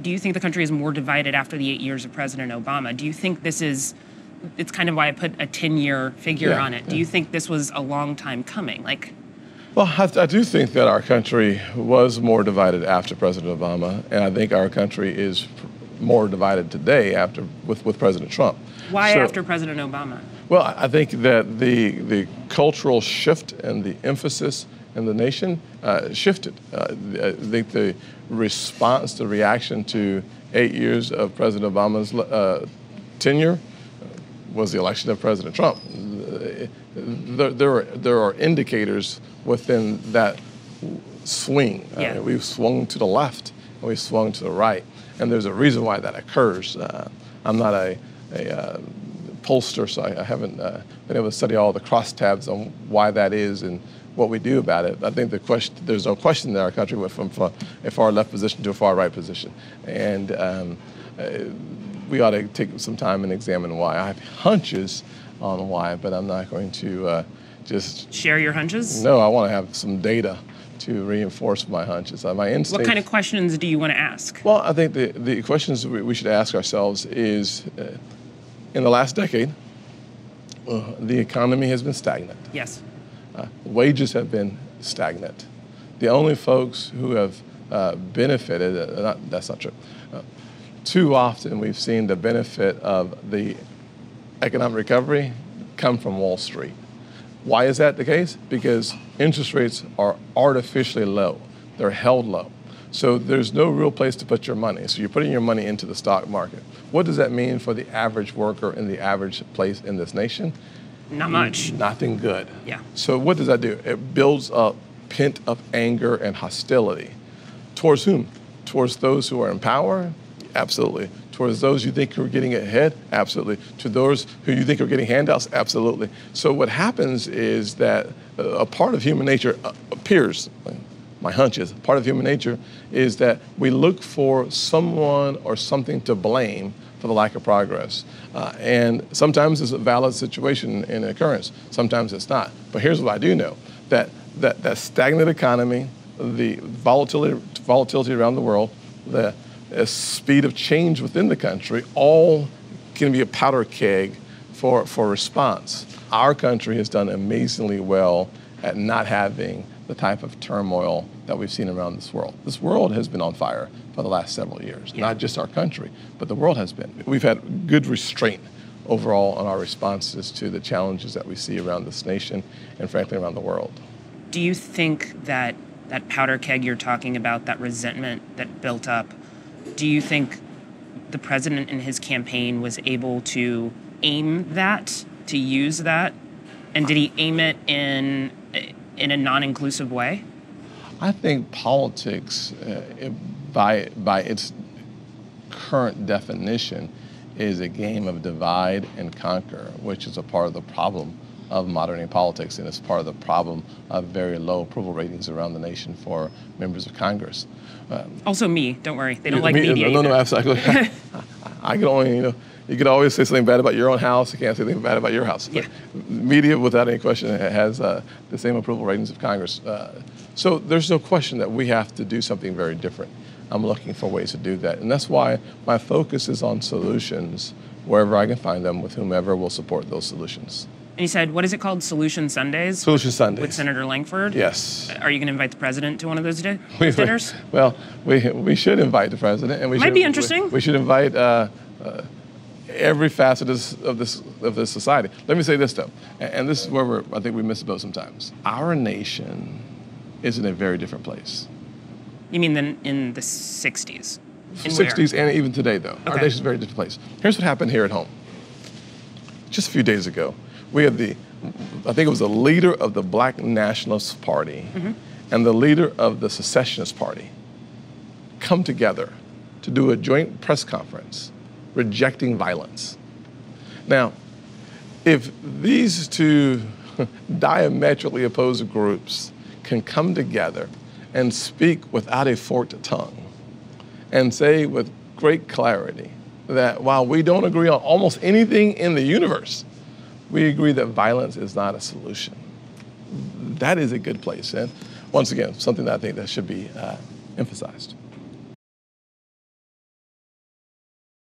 do you think the country is more divided after the 8 years of President Obama? Do you think this is, it's kind of why I put a 10-year figure on it. Do you think this was a long time coming? Well, I do think that our country was more divided after President Obama, and I think our country is more divided today with President Trump. Why after President Obama? Well, I think that the cultural shift and the emphasis in the nation shifted. I think the response, the reaction to 8 years of President Obama's tenure was the election of President Trump. There are indicators within that swing. We've swung to the left and we've swung to the right, and there's a reason why that occurs. I'm not a pollster, so I haven't been able to study all the crosstabs on why that is and what we do about it. I think there's no question that our country went from a far left position to a far right position, and we ought to take some time and examine why. I have hunches on why, but I'm not going to just share your hunches. No, I want to have some data to reinforce my hunches. My instinct. What kind of questions do you want to ask? Well, I think the questions we should ask ourselves is, in the last decade, the economy has been stagnant. Yes. Wages have been stagnant. The only folks who have benefited, that's not true. Too often we've seen the benefit of the economic recovery come from Wall Street. Why is that the case? Because interest rates are artificially low. They're held low. So there's no real place to put your money. So you're putting your money into the stock market. What does that mean for the average worker in the average place in this nation? Not much. Nothing good. Yeah. So what does that do? It builds up pent-up anger and hostility. Towards whom? Towards those who are in power? Absolutely. Towards those you think are getting ahead? Absolutely. To those who you think are getting handouts? Absolutely. So what happens is that a part of human nature appears, my hunch is, part of human nature is that we look for someone or something to blame for the lack of progress. And sometimes it's a valid situation in occurrence. Sometimes it's not. But here's what I do know, that stagnant economy, the volatility around the world, the speed of change within the country, all can be a powder keg for response. Our country has done amazingly well at not having the type of turmoil that we've seen around this world. This world has been on fire for the last several years, not just our country, but the world has been. We've had good restraint overall on our responses to the challenges that we see around this nation and frankly around the world. Do you think that powder keg you're talking about, that resentment that built up, do you think the president in his campaign was able to aim that, to use that? And did he aim it in a non-inclusive way? I think politics, by its current definition, is a game of divide and conquer, which is a part of the problem of modern-day politics, and it's part of the problem of very low approval ratings around the nation for members of Congress. Also me, don't worry. They don't like media. No, absolutely. I can only, you could always say something bad about your own house. You can't say anything bad about your house. Yeah. Media, without any question, has the same approval ratings of Congress. So there's no question that we have to do something very different. I'm looking for ways to do that. And that's why my focus is on solutions wherever I can find them with whomever will support those solutions. And he said, what is it called? Solution Sundays? Solution Sundays. With Senator Langford? Yes. Are you going to invite the president to one of those dinners? Well, we should invite the president. And Might be interesting. We should invite every facet of this society. Let me say this, though, and this is where I think we miss the boat sometimes. Our nation is in a very different place. You mean than in the 60s? 60s and even today, though. Okay. Our nation is a very different place. Here's what happened here at home. Just a few days ago, we had I think it was the leader of the Black Nationalist Party and the leader of the Secessionist Party come together to do a joint press conference rejecting violence. Now, if these two diametrically opposed groups can come together and speak without a forked tongue and say with great clarity that while we don't agree on almost anything in the universe, we agree that violence is not a solution. That is a good place. And once again, something that I think that should be emphasized.